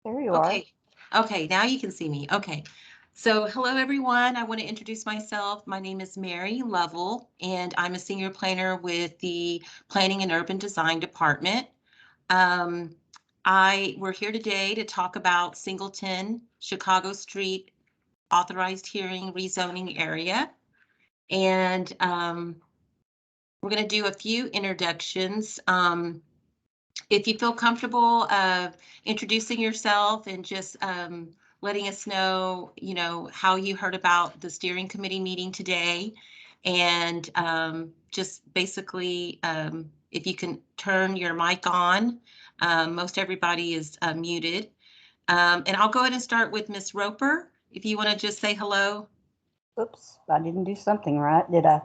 There you are. Okay. Okay, now you can see me. Okay. So hello, everyone. I want to introduce myself. My name is Mary Lovell, and I'm a senior planner with the Planning and Urban Design Department. We're here today to talk about Singleton, Chicago Street, authorized hearing rezoning area. And we're going to do a few introductions. If you feel comfortable introducing yourself and just letting us know, how you heard about the steering committee meeting today, and just basically, if you can turn your mic on, most everybody is muted. And I'll go ahead and start with Miss Roper. If you want to just say hello. Oops, I didn't do something right, did I?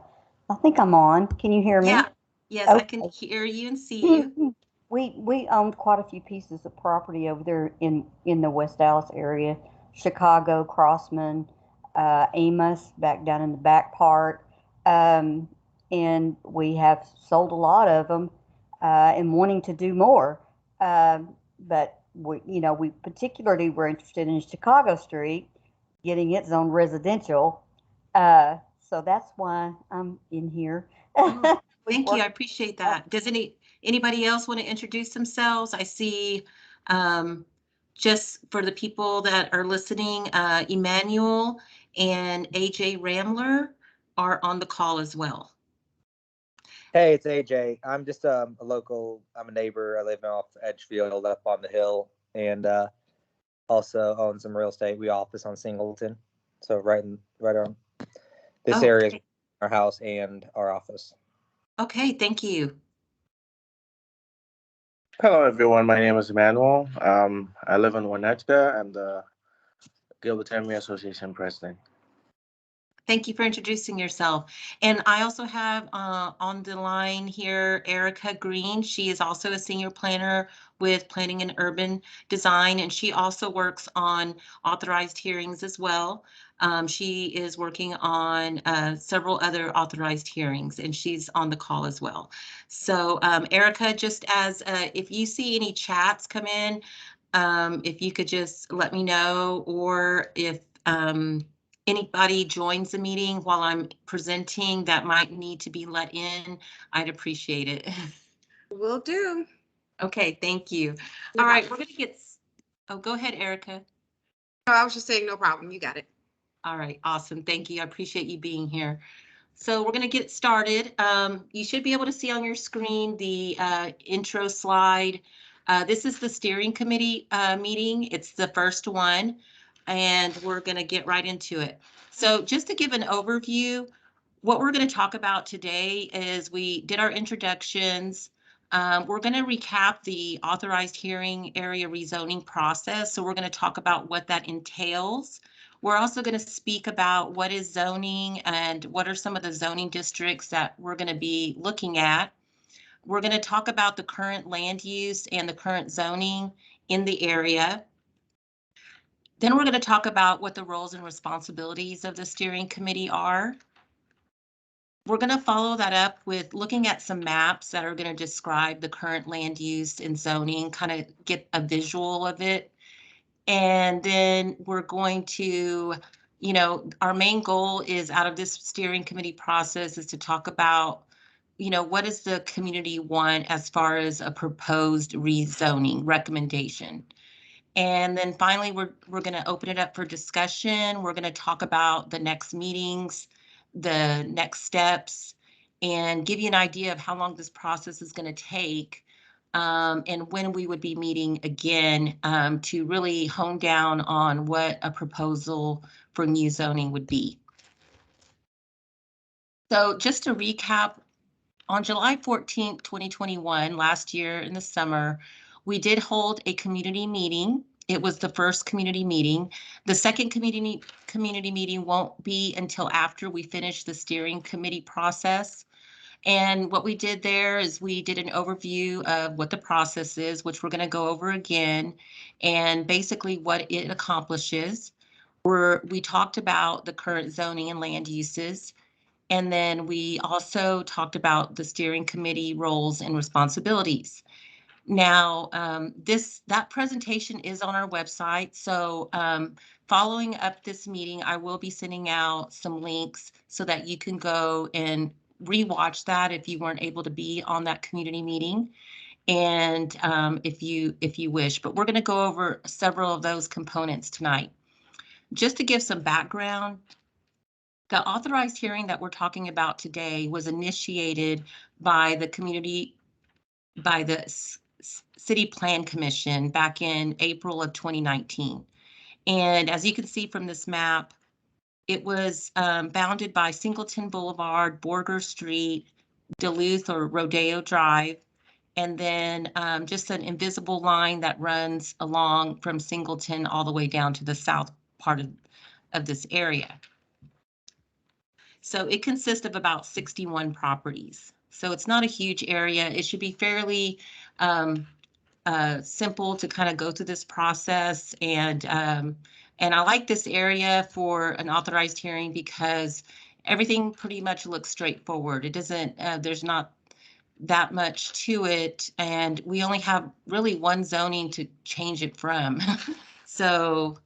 I think I'm on. Can you hear me? Yeah. Yes, I can hear you and see you. We own quite a few pieces of property over there in the West Dallas area, Chicago, Crossman, Amos, back down in the back part, and we have sold a lot of them, and wanting to do more, but we particularly were interested in Chicago Street, getting it zoned residential, so that's why I'm in here. Oh, We thank you. I worked. appreciate that. Does anybody else want to introduce themselves? I see, um, just for the people that are listening, Emmanuel and AJ Ramler are on the call as well. Hey, it's AJ. I'm just a local. I'm a neighbor. I live off Edgefield up on the hill, and also own some real estate. We office on Singleton, so right on this area is our house and our office. Okay, thank you. Hello, everyone. My name is Emmanuel. I live in Winnetka. I'm the Gilbert Area Association president. Thank you for introducing yourself. And I also have on the line here Erica Green. She is also a senior planner with Planning and Urban Design, and she also works on authorized hearings as well. She is working on several other authorized hearings, and she's on the call as well. So Erica, just as if you see any chats come in, if you could just let me know, or if anybody joins the meeting while I'm presenting that might need to be let in, I'd appreciate it. Will do. Okay, thank you. All right, we're gonna get, oh, go ahead, Erica. No, I was just saying no problem. You got it. All right, awesome. Thank you. I appreciate you being here. So we're gonna get started. You should be able to see on your screen the intro slide. This is the steering committee meeting. It's the first one, and we're gonna get right into it. So just to give an overview, what we're going to talk about today is we did our introductions. We're going to recap the authorized hearing area rezoning process. So we're going to talk about what that entails. We're also going to speak about what is zoning and what are some of the zoning districts that we're going to be looking at. We're going to talk about the current land use and the current zoning in the area. Then we're going to talk about what the roles and responsibilities of the steering committee are. We're going to follow that up with looking at some maps that are going to describe the current land use and zoning, kind of get a visual of it. And then we're going to, our main goal is out of this steering committee process is to talk about, what does the community want as far as a proposed rezoning recommendation. And then finally, we're going to open it up for discussion. We're going to talk about the next meetings, the next steps, and give you an idea of how long this process is going to take, and when we would be meeting again, to really hone down on what a proposal for new zoning would be. So just to recap, on July 14th, 2021, last year in the summer, we did hold a community meeting. It was the first community meeting. The second community meeting won't be until after we finish the steering committee process. And what we did there is we did an overview of what the process is, which we're going to go over again, and basically what it accomplishes. We talked about the current zoning and land uses. And then we also talked about the steering committee roles and responsibilities. Now, that presentation is on our website. So following up this meeting, I will be sending out some links so that you can go and rewatch that if you weren't able to be on that community meeting, and if you wish. But we're going to go over several of those components tonight. Just to give some background, the authorized hearing that we're talking about today was initiated by the City Plan Commission back in April of 2019. And as you can see from this map, it was bounded by Singleton Boulevard, Borger Street, Duluth or Rodeo Drive, and then just an invisible line that runs along from Singleton all the way down to the south part of this area. So it consists of about 61 properties. So it's not a huge area. It should be fairly simple to kind of go through this process. And I like this area for an authorized hearing because everything pretty much looks straightforward. It doesn't, there's not that much to it. And we only have really one zoning to change it from. So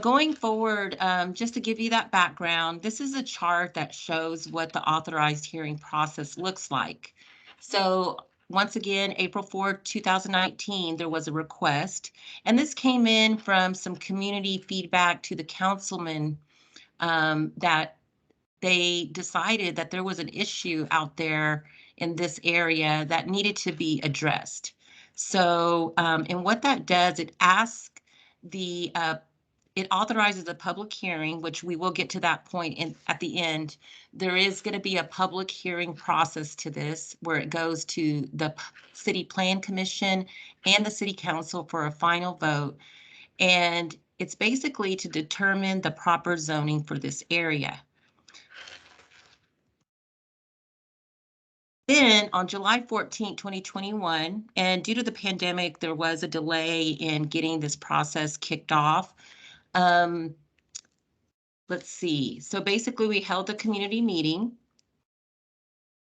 going forward, just to give you that background, this is a chart that shows what the authorized hearing process looks like. So once again, April 4th, 2019, there was a request, and this came in from some community feedback to the councilman that they decided that there was an issue out there in this area that needed to be addressed. So, and what that does, it asks it authorizes a public hearing, which we will get to that point at the end. There is going to be a public hearing process to this where it goes to the City Plan Commission and the City Council for a final vote. And it's basically to determine the proper zoning for this area. Then on July 14, 2021, and due to the pandemic, there was a delay in getting this process kicked off. Let's see. So basically we held a community meeting.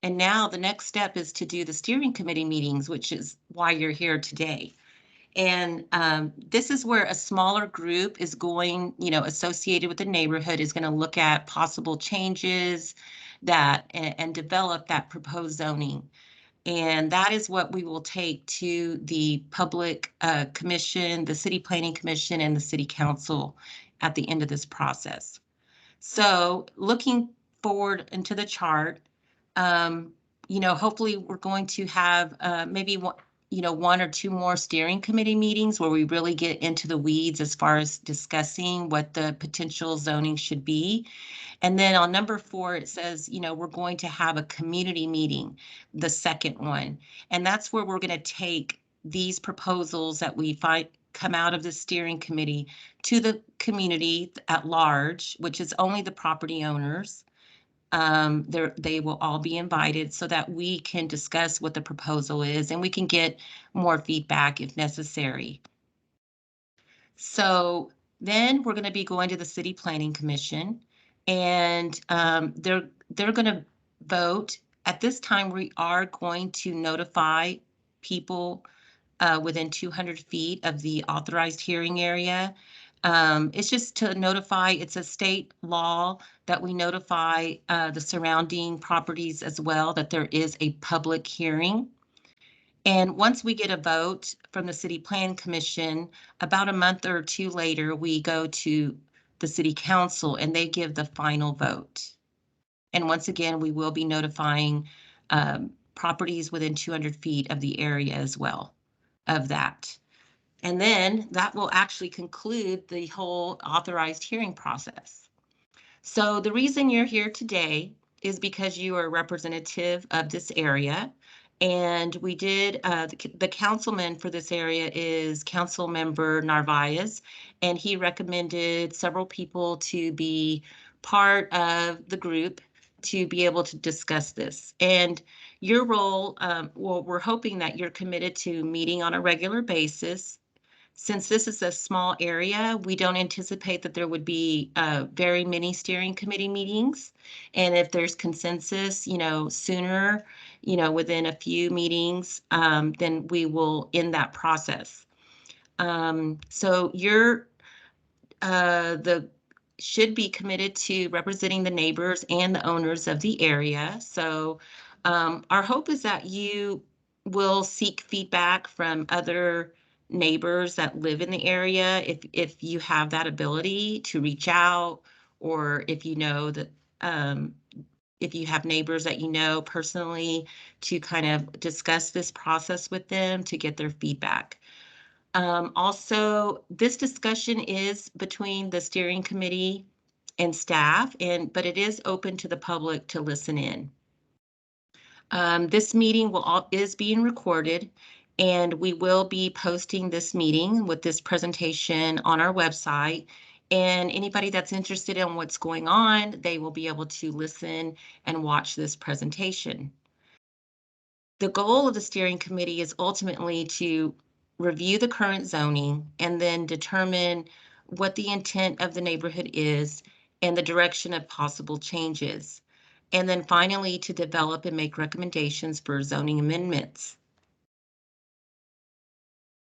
And now the next step is to do the steering committee meetings, which is why you're here today. And this is where a smaller group is going, associated with the neighborhood, is going to look at possible changes and develop that proposed zoning. And that is what we will take to the public commission, the City Planning Commission, and the City Council at the end of this process. So looking forward into the chart, hopefully we're going to have maybe one or two more steering committee meetings where we really get into the weeds as far as discussing what the potential zoning should be. And then on number 4, it says, we're going to have a community meeting, the second one. And that's where we're going to take these proposals that we come out of the steering committee to the community at large, which is only the property owners. They will all be invited so that we can discuss what the proposal is and we can get more feedback if necessary. So then we're going to be going to the City Planning Commission, and they're going to vote. At this time, we are going to notify people within 200 feet of the authorized hearing area. It's just to notify, it's a state law that we notify the surrounding properties as well that there is a public hearing. And once we get a vote from the City Plan Commission, about a month or 2 later, we go to the City Council and they give the final vote. And once again, we will be notifying properties within 200 feet of the area as well of that. And then that will actually conclude the whole authorized hearing process. So the reason you're here today is because you are a representative of this area. And we did, the councilman for this area is Council Member Narvaez, and he recommended several people to be part of the group to be able to discuss this. And your role, well, we're hoping that you're committed to meeting on a regular basis, Since this is a small area, we don't anticipate that there would be very many steering committee meetings. And if there's consensus, sooner, within a few meetings, then we will end that process. So the should be committed to representing the neighbors and the owners of the area. So our hope is that you will seek feedback from other neighbors that live in the area if you have that ability to reach out, or if you know that if you have neighbors that you know personally, to kind of discuss this process with them to get their feedback. Also, this discussion is between the steering committee and staff, but it is open to the public to listen in. This meeting is being recorded, and we will be posting this meeting with this presentation on our website. And anybody that's interested in what's going on, they will be able to listen and watch this presentation. The goal of the steering committee is ultimately to review the current zoning and then determine what the intent of the neighborhood is and the direction of possible changes. And then finally, to develop and make recommendations for zoning amendments.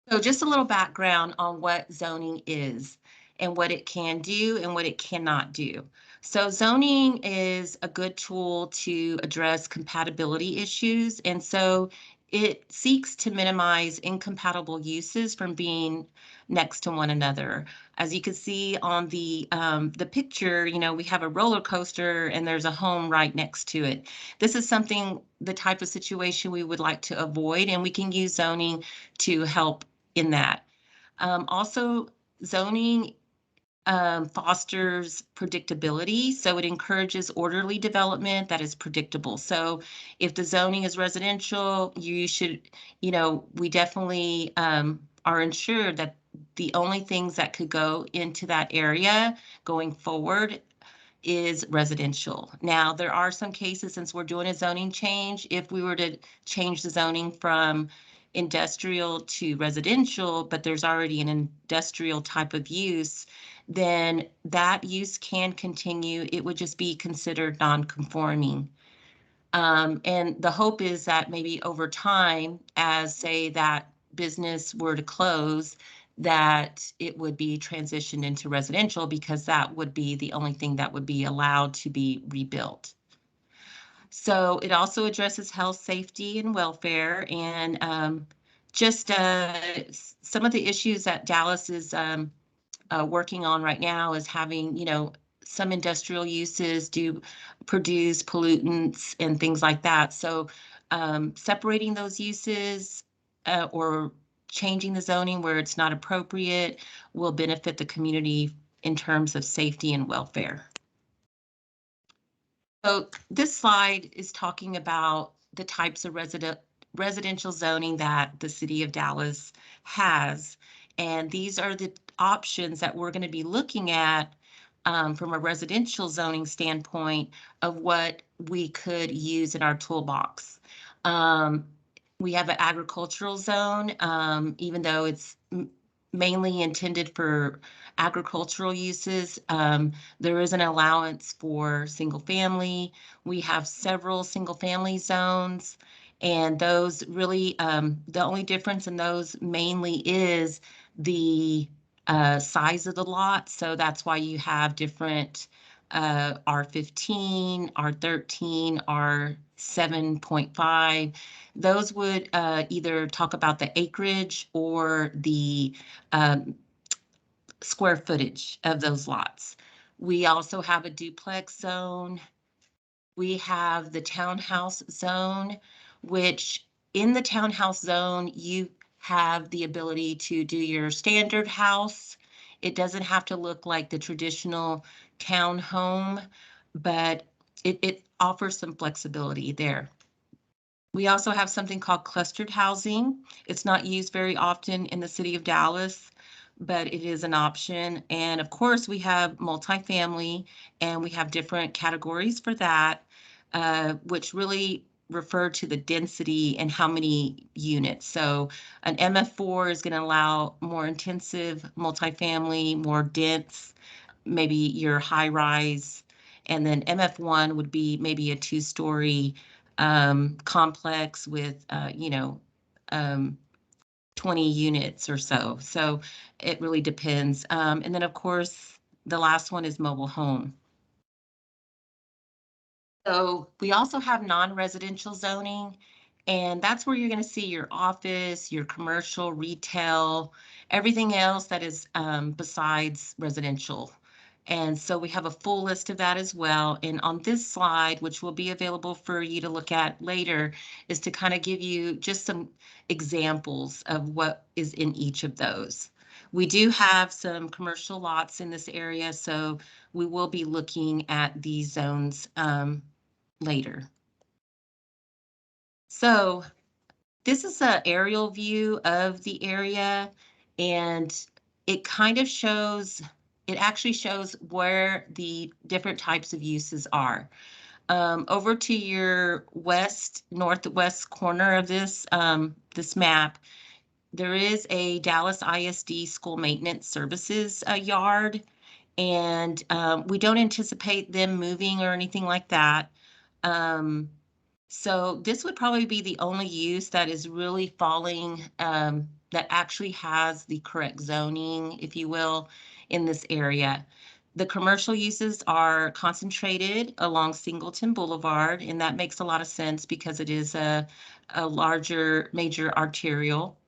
So just a little background on what zoning is and what it can do and what it cannot do. So zoning is a good tool to address compatibility issues, and so it seeks to minimize incompatible uses from being next to one another. As you can see on the picture, we have a roller coaster and there's a home right next to it. This is the type of situation we would like to avoid, and we can use zoning to help in that. Also, zoning fosters predictability, so it encourages orderly development that is predictable. So if the zoning is residential, we definitely are ensured that the only things that could go into that area going forward is residential. Now, there are some cases, since we're doing a zoning change, if we were to change the zoning from industrial to residential, but there's already an industrial type of use, then that use can continue. It would just be considered non-conforming. And the hope is that maybe over time, as say that business were to close, that it would be transitioned into residential, because that would be the only thing that would be allowed to be rebuilt. So it also addresses health, safety, and welfare, and just some of the issues that Dallas is working on right now is having, some industrial uses do produce pollutants and things like that. So separating those uses or changing the zoning where it's not appropriate will benefit the community in terms of safety and welfare. So this slide is talking about the types of residential zoning that the city of Dallas has. And these are the options that we're going to be looking at from a residential zoning standpoint of what we could use in our toolbox. We have an agricultural zone, even though it's mainly intended for agricultural uses. There is an allowance for single family. We have several single family zones, and those really, the only difference in those mainly is the size of the lot. So that's why you have different R15, R13, R7.5. Those would either talk about the acreage or the square footage of those lots. We also have a duplex zone. We have the townhouse zone, which in the townhouse zone, you have the ability to do your standard house. It doesn't have to look like the traditional townhome, but it offers some flexibility there. We also have something called clustered housing. It's not used very often in the city of Dallas, but it is an option. And of course, we have multifamily, and we have different categories for that, which really refer to the density and how many units. So an MF4 is going to allow more intensive multifamily, more dense, maybe your high rise. And then MF1 would be maybe a 2-story complex with, 20 units or so. So it really depends. And then, of course, the last one is mobile home. So we also have non-residential zoning, and that's where you're going to see your office, your commercial, retail, everything else that is besides residential. And so we have a full list of that as well. And on this slide, which will be available for you to look at later, is to kind of give you just some examples of what is in each of those. We do have some commercial lots in this area, so we will be looking at these zones later. So this is an aerial view of the area, and it kind of shows, it actually shows where the different types of uses are. Over to your northwest corner of this, this map, there is a Dallas ISD school maintenance services yard, and we don't anticipate them moving or anything like that. So this would probably be the only use that is really falling, that actually has the correct zoning, if you will, in this area. The commercial uses are concentrated along Singleton Boulevard, and that makes a lot of sense because it is a larger major arterial.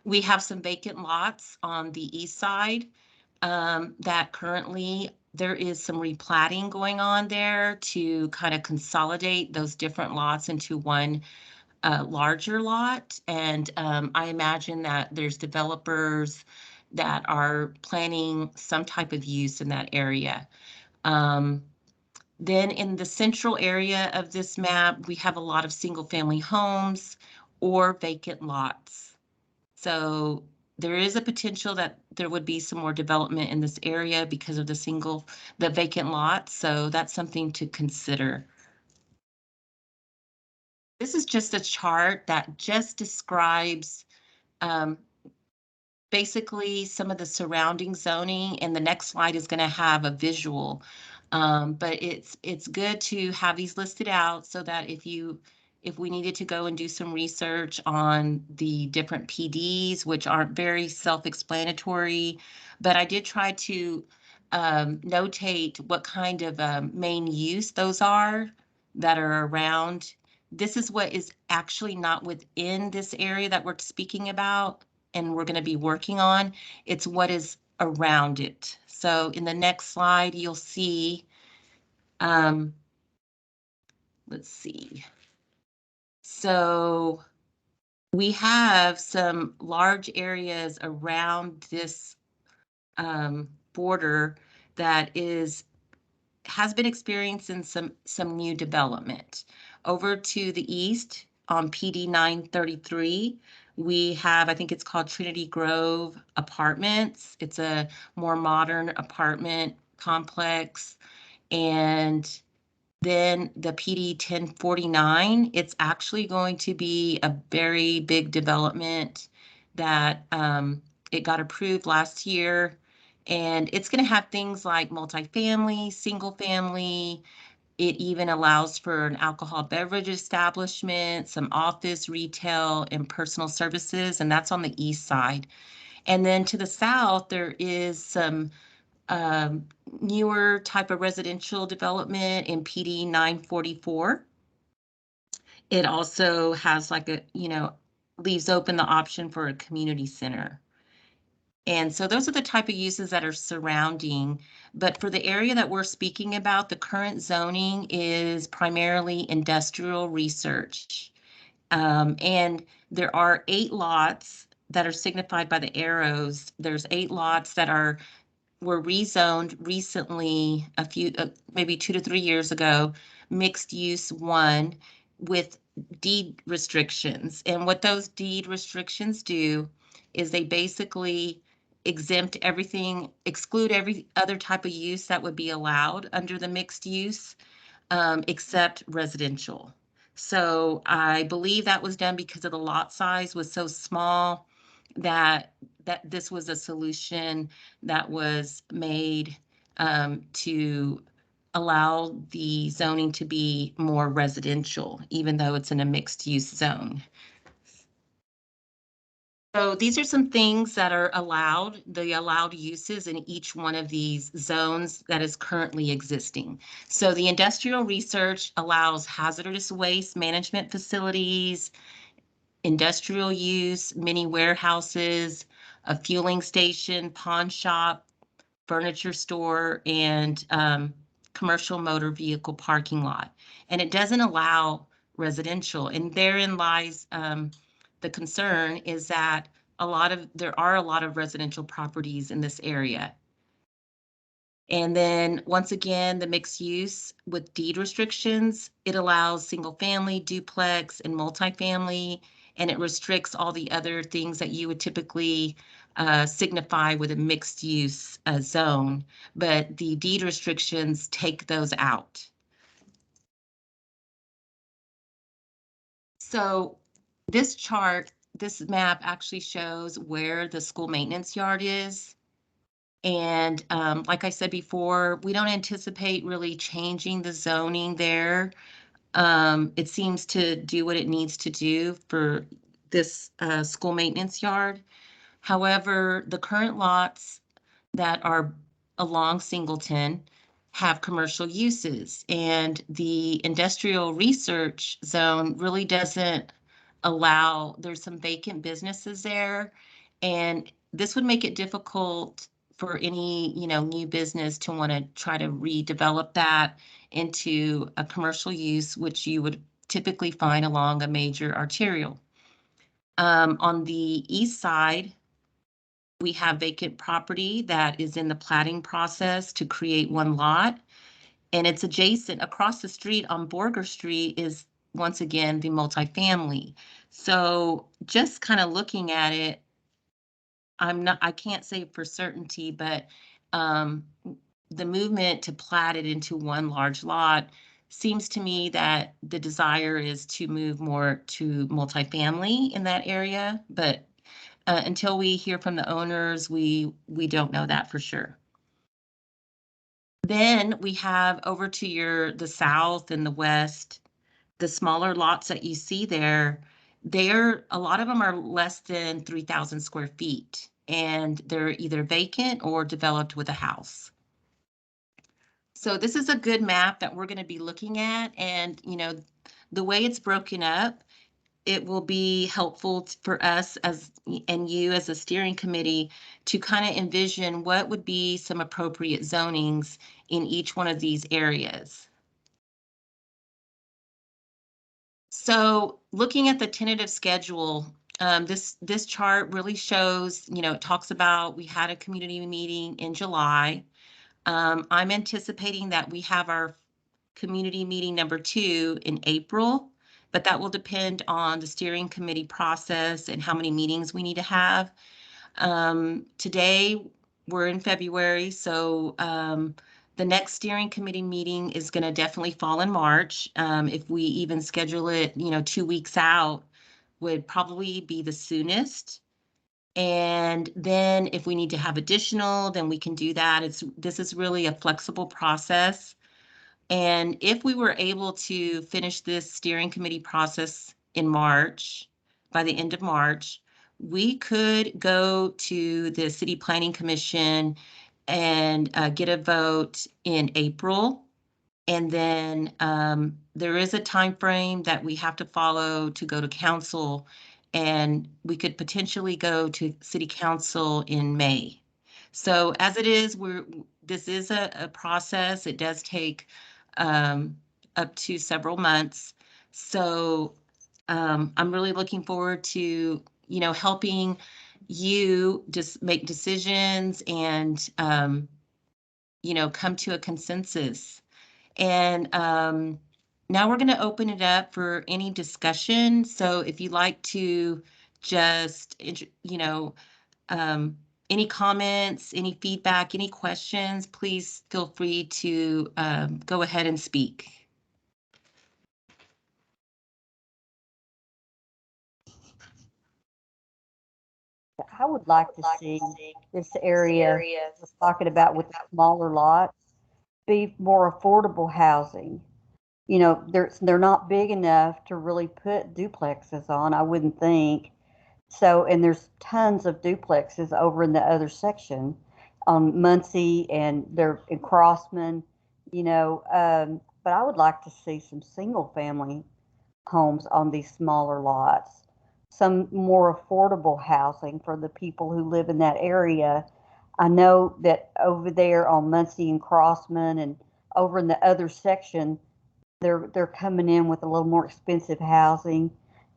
We have some vacant lots on the east side that currently there is some replatting going on there to kind of consolidate those different lots into one larger lot. And I imagine that there's developers that are planning some type of use in that area. Then in the central area of this map, we have a lot of single family homes or vacant lots. So there is a potential that there would be some more development in this area because of the vacant lots. So that's something to consider. This is just a chart that just describes basically some of the surrounding zoning, and the next slide is going to have a visual. But it's good to have these listed out so that if we needed to go and do some research on the different PDs, which aren't very self-explanatory, but I did try to notate what kind of main use those are that are around. This is what is actually not within this area that we're speaking about and we're going to be working on. It's what is around it. So in the next slide, you'll see, let's see. So we have some large areas around this border that has been experiencing some new development. Over to the east on PD 933, we have, I think it's called Trinity Grove Apartments. It's a more modern apartment complex. And then the PD 1049, it's actually going to be a very big development that it got approved last year. And it's going to have things like multifamily, single family. It even allows for an alcohol beverage establishment, some office, retail, and personal services, and that's on the east side. And then to the south, there is some newer type of residential development in PD 944. It also has like leaves open the option for a community center. And so those are the type of uses that are surrounding. But for the area that we're speaking about, the current zoning is primarily industrial research. And there are 8 lots that are signified by the arrows. There's 8 lots that were rezoned recently, maybe 2 to 3 years ago, mixed use 1 with deed restrictions. And what those deed restrictions do is they basically exempt everything, exclude every other type of use that would be allowed under the mixed use, except residential. So I believe that was done because of the lot size was so small that this was a solution that was made to allow the zoning to be more residential, even though it's in a mixed use zone. So these are some things that are allowed, the allowed uses in each one of these zones that is currently existing. So the industrial research allows hazardous waste management facilities, industrial use, mini warehouses, a fueling station, pawn shop, furniture store, and commercial motor vehicle parking lot. And it doesn't allow residential. And therein lies the concern is that there are a lot of residential properties in this area. And then once again, the mixed use with deed restrictions, it allows single family, duplex, and multifamily, and it restricts all the other things that you would typically signify with a mixed use zone, but the deed restrictions take those out. So this chart, this map actually shows where the school maintenance yard is. And like I said before, we don't anticipate really changing the zoning there. It seems to do what it needs to do for this school maintenance yard. However, the current lots that are along Singleton have commercial uses, and the industrial research zone really doesn't allow, there's some vacant businesses there, and this would make it difficult for any, new business to want to try to redevelop that into a commercial use, which you would typically find along a major arterial. On the east side, we have vacant property that is in the platting process to create one lot. And it's adjacent across the street on Borger Street is once again the multifamily. So just kind of looking at it, I can't say for certainty, but the movement to plat it into one large lot seems to me that the desire is to move more to multifamily in that area, but until we hear from the owners, we don't know that for sure. Then we have over to the south and the west, the smaller lots that you see there, a lot of them are less than 3,000 square feet, and they're either vacant or developed with a house. So this is a good map that we're going to be looking at, and the way it's broken up, it will be helpful for us and you as a steering committee to kind of envision what would be some appropriate zonings in each one of these areas. So looking at the tentative schedule, this chart really shows, it talks about we had a community meeting in July. I'm anticipating that we have our community meeting number 2 in April, but that will depend on the steering committee process and how many meetings we need to have. Today, we're in February, so the next steering committee meeting is going to definitely fall in March. If we even schedule it, 2 weeks out, would probably be the soonest. And then if we need to have additional, then we can do that. This is really a flexible process. And if we were able to finish this steering committee process in March, by the end of March, we could go to the City Planning Commission and get a vote in April. And then there is a time frame that we have to follow to go to council, and we could potentially go to City Council in May. So as it is, this is a process. It does take up to several months. So I'm really looking forward to, helping you just make decisions and, come to a consensus. And now we're going to open it up for any discussion. So if you'd like to just, any comments, any feedback, any questions, please feel free to go ahead and speak. I would like to see this area we're talking about with the smaller lots be more affordable housing. You know, they're not big enough to really put duplexes on, I wouldn't think. So, and there's tons of duplexes over in the other section on Muncie and they're in Crossman, but I would like to see some single family homes on these smaller lots, some more affordable housing for the people who live in that area. I know that over there on Muncie and Crossman and over in the other section, they're coming in with a little more expensive housing.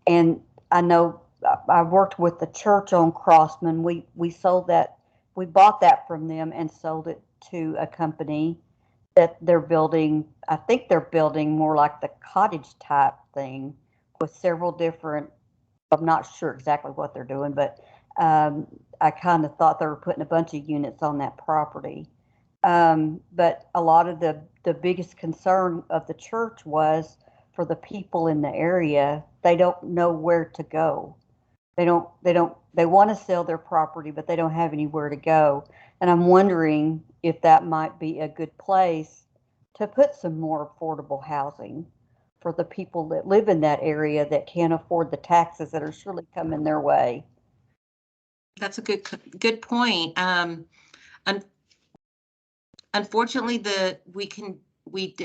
And I know I worked with the church on Crossman. We sold that, we bought that from them and sold it to a company that they're building. I think they're building more like the cottage type thing with several different. I'm not sure exactly what they're doing, but I kind of thought they were putting a bunch of units on that property. But a lot of the biggest concern of the church was for the people in the area. They don't know where to go. They want to sell their property, but they don't have anywhere to go. And I'm wondering if that might be a good place to put some more affordable housing for the people that live in that area that can't afford the taxes that are surely coming their way. That's a good point. Un Unfortunately, we can with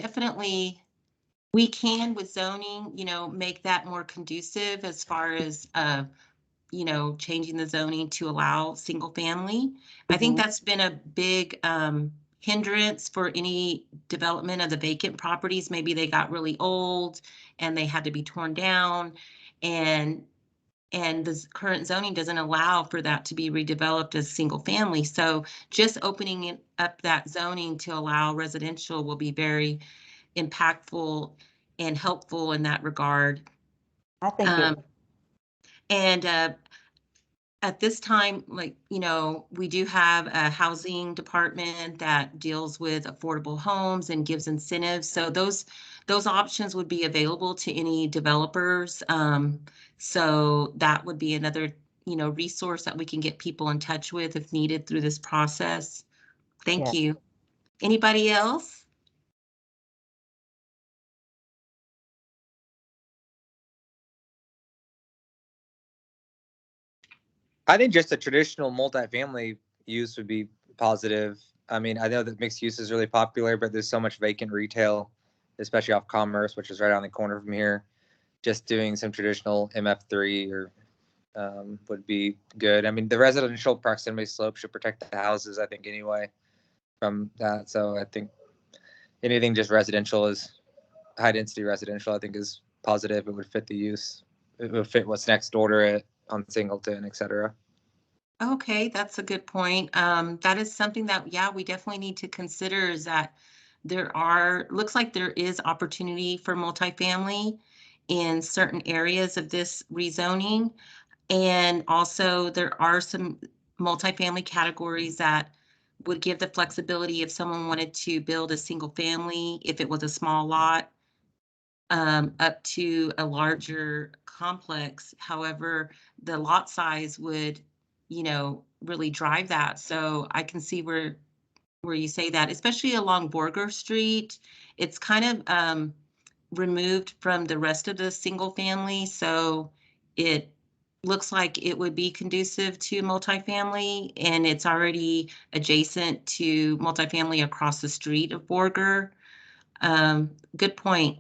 zoning, make that more conducive as far as changing the zoning to allow single family. I think that's been a big hindrance for any development of the vacant properties. Maybe they got really old and they had to be torn down, and the current zoning doesn't allow for that to be redeveloped as single family. So just opening up that zoning to allow residential will be very impactful and helpful in that regard. I think And at this time, we do have a housing department that deals with affordable homes and gives incentives. So those options would be available to any developers. So that would be another, resource that we can get people in touch with if needed through this process. Thank you. Anybody else? I think just a traditional multifamily use would be positive. I mean, I know that mixed use is really popular, but there's so much vacant retail, especially off Commerce, which is right on the corner from here. Just doing some traditional MF3 or would be good. I mean, the residential proximity slope should protect the houses, I think, anyway, from that. So I think anything just residential is high density residential, I think, is positive. It would fit the use. It would fit what's next door to it on Singleton, et cetera. Okay, that's a good point. That is something that, yeah, we definitely need to consider, is that looks like there is opportunity for multifamily in certain areas of this rezoning. And also there are some multifamily categories that would give the flexibility if someone wanted to build a single family, if it was a small lot, up to a larger complex. However, the lot size would, really drive that. So I can see where you say that, especially along Borger Street. It's kind of removed from the rest of the single family, so it looks like it would be conducive to multifamily, and it's already adjacent to multifamily across the street of Borger. Good point.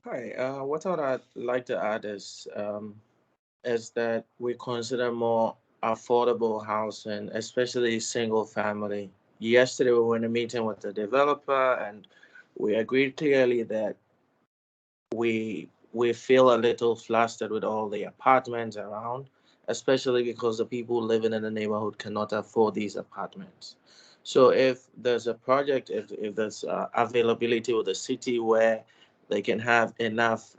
Hi, what I'd like to add is that we consider more affordable housing, especially single family. Yesterday, we were in a meeting with the developer, and we agreed clearly that we feel a little flustered with all the apartments around, especially because the people living in the neighborhood cannot afford these apartments. So if there's a project, if there's availability with the city where they can have enough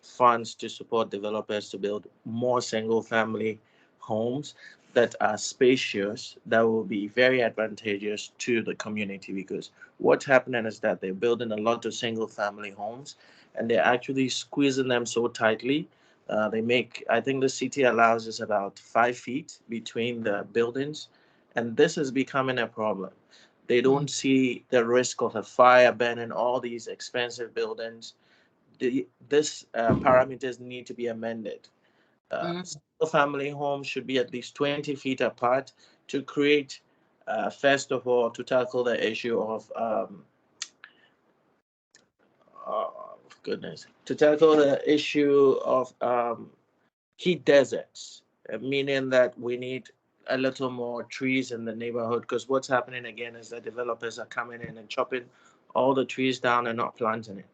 funds to support developers to build more single family homes that are spacious, that will be very advantageous to the community, because what's happening is that they're building a lot of single family homes and they're actually squeezing them so tightly. I think the city allows us about 5 feet between the buildings, and this is becoming a problem. They don't see the risk of a fire burning all these expensive buildings. This parameters need to be amended. Single family homes should be at least 20 feet apart to create, first of all, to tackle the issue of to tackle the issue of heat deserts, meaning that we need a little more trees in the neighborhood, because what's happening again is that developers are coming in and chopping all the trees down and not planting it.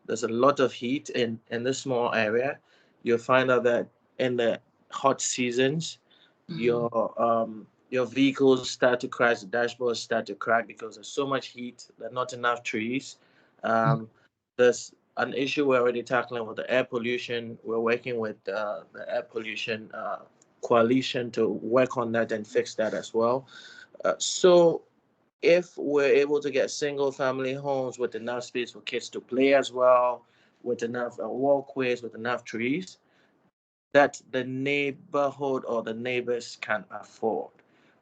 There's a lot of heat in this small area. You'll find out that in the hot seasons, your vehicles start to crash, the dashboards start to crack because there's so much heat, there's not enough trees. There's an issue we're already tackling with the air pollution. We're working with the air pollution coalition to work on that and fix that as well. So if we're able to get single family homes with enough space for kids to play as well, with enough walkways, with enough trees, that the neighborhood or the neighbors can afford.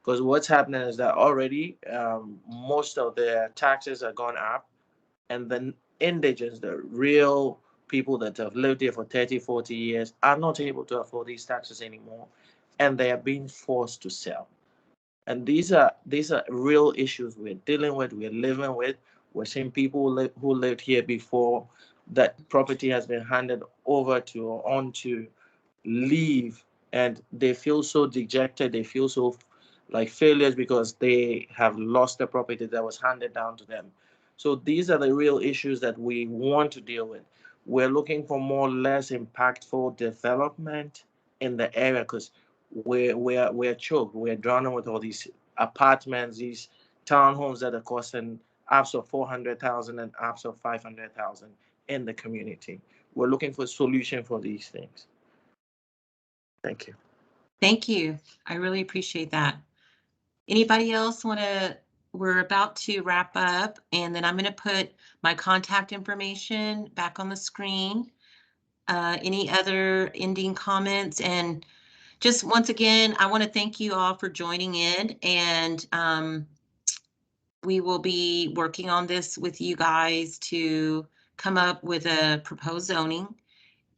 Because what's happening is that already most of their taxes are gone up, and the indigents, the real people that have lived here for 30, 40 years, are not able to afford these taxes anymore, and they are being forced to sell. And these are real issues we're dealing with, we're living with. We're seeing people who lived here before that property has been handed over to or on to leave, and they feel so dejected, they feel so like failures because they have lost the property that was handed down to them. So these are the real issues that we want to deal with. We're looking for more less impactful development in the area, because we're choked, we're drowning with all these apartments, these townhomes that are costing apps of 400,000 and apps of 500,000 in the community. We're looking for a solution for these things. Thank you. Thank you. I really appreciate that. Anybody else want to? We're about to wrap up, and then I'm going to put my contact information back on the screen. Any other ending comments? And just once again, I want to thank you all for joining in, and we will be working on this with you guys to come up with a proposed zoning,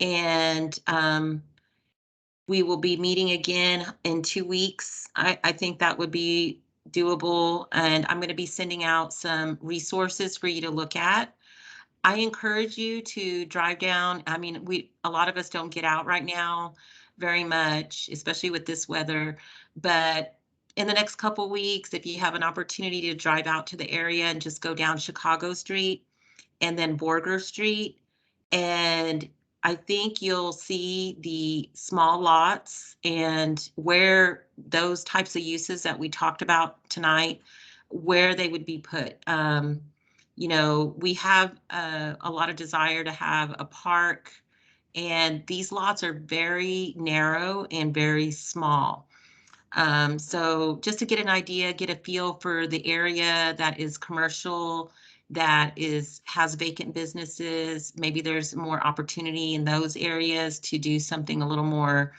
and we will be meeting again in 2 weeks. I think that would be doable, and I'm going to be sending out some resources for you to look at. I encourage you to drive down. I mean, a lot of us don't get out right now very much, especially with this weather, but in the next couple weeks, if you have an opportunity to drive out to the area and just go down Chicago Street and then Borger Street, and I think you'll see the small lots and where those types of uses that we talked about tonight, where they would be put. You know, we have a lot of desire to have a park, and these lots are very narrow and very small. So just to get an idea, get a feel for the area that is commercial, that has vacant businesses. Maybe there's more opportunity in those areas to do something a little more,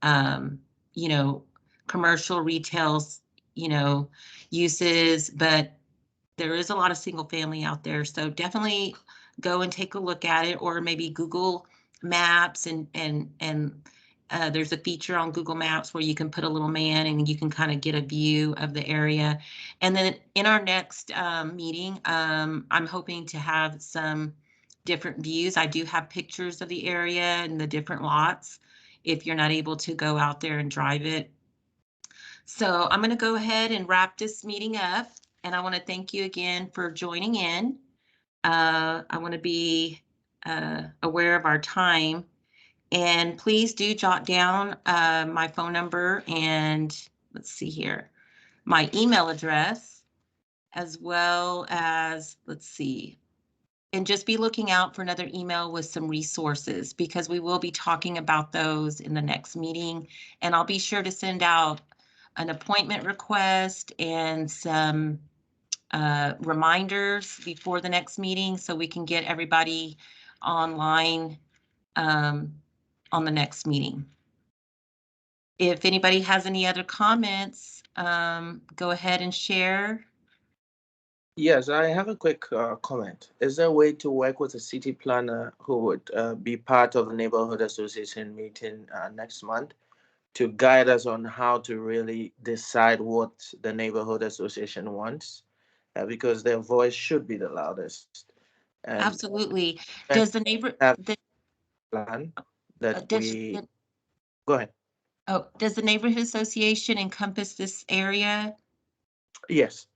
you know, commercial retail, you know, uses, but there is a lot of single family out there. So definitely go and take a look at it, or maybe Google Maps, and there's a feature on Google Maps where you can put a little man and you can kind of get a view of the area. And then in our next meeting, I'm hoping to have some different views. I do have pictures of the area and the different lots if you're not able to go out there and drive it. So I'm going to go ahead and wrap this meeting up, and I want to thank you again for joining in. I want to be aware of our time. And please do jot down my phone number and, let's see here, my email address, as well as, let's see, And just be looking out for another email with some resources because we will be talking about those in the next meeting. And I'll be sure to send out an appointment request and some reminders before the next meeting so we can get everybody online on the next meeting. If anybody has any other comments, go ahead and share. Yes, I have a quick comment. Is there a way to work with a city planner who would be part of the neighborhood association meeting next month to guide us on how to really decide what the neighborhood association wants? Because their voice should be the loudest. And Absolutely. and Does the neighbor, have the, plan that does, we go ahead. oh, does the neighborhood association encompass this area? Yes.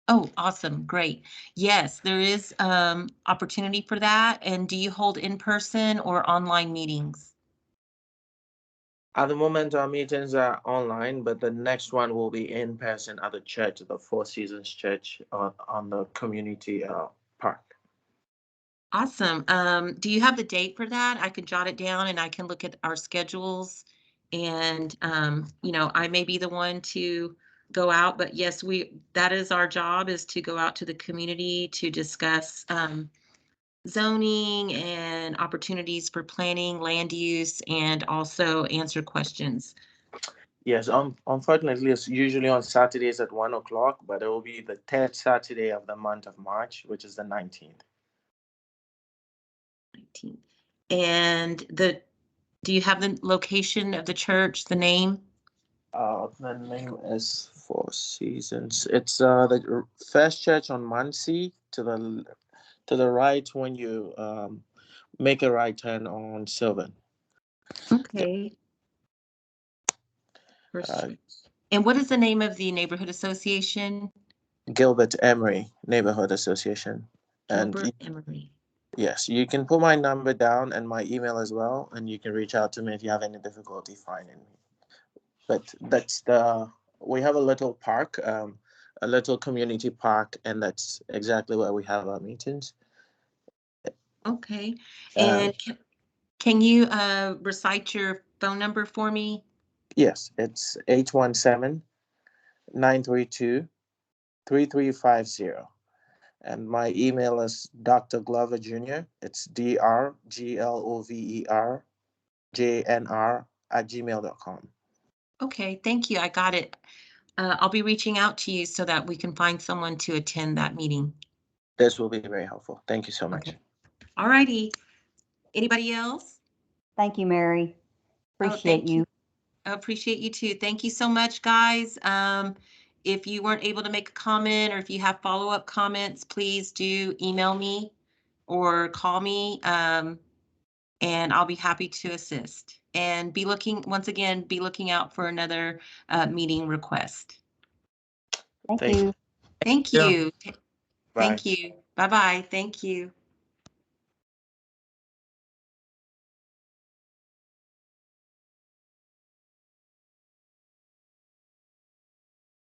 Oh, awesome. Great. Yes, there is opportunity for that. And do you hold in-person or online meetings? At the moment, our meetings are online, but the next one will be in person at the church, the Four Seasons Church on the community park. Awesome. Do you have the date for that? I can jot it down and I can look at our schedules. And, you know, I may be the one to go out, but yes, that is our job, is to go out to the community to discuss zoning and opportunities for planning, land use, and also answer questions. Yes, unfortunately, it's usually on Saturdays at 1 o'clock, but it will be the third Saturday of the month of March, which is the 19th. 19th. And do you have the location of the church, the name? The name is Four Seasons. It's the First Church on Muncie to the right when you make a right turn on Sylvan. Okay. And what is the name of the neighborhood association? Gilbert Emery Neighborhood Association. Gilbert Emery. Yes, you can put my number down and my email as well, and you can reach out to me if you have any difficulty finding me. But we have a little park, a little community park, and that's exactly where we have our meetings. Okay. And can you recite your phone number for me? Yes, it's 817-932-3350. And my email is Dr. Glover Jr. It's drgloverjnr@gmail.com. Okay, thank you. I got it. I'll be reaching out to you so that we can find someone to attend that meeting. This will be very helpful. Thank you so much. Okay. All righty. Anybody else? Thank you, Mary. Appreciate you. I appreciate you too. Thank you so much, guys. If you weren't able to make a comment or if you have follow-up comments, please do email me or call me, and I'll be happy to assist. And once again, be looking out for another meeting request. Thank you. Thank Yeah. you. Bye. Thank you. Bye-bye. Thank you.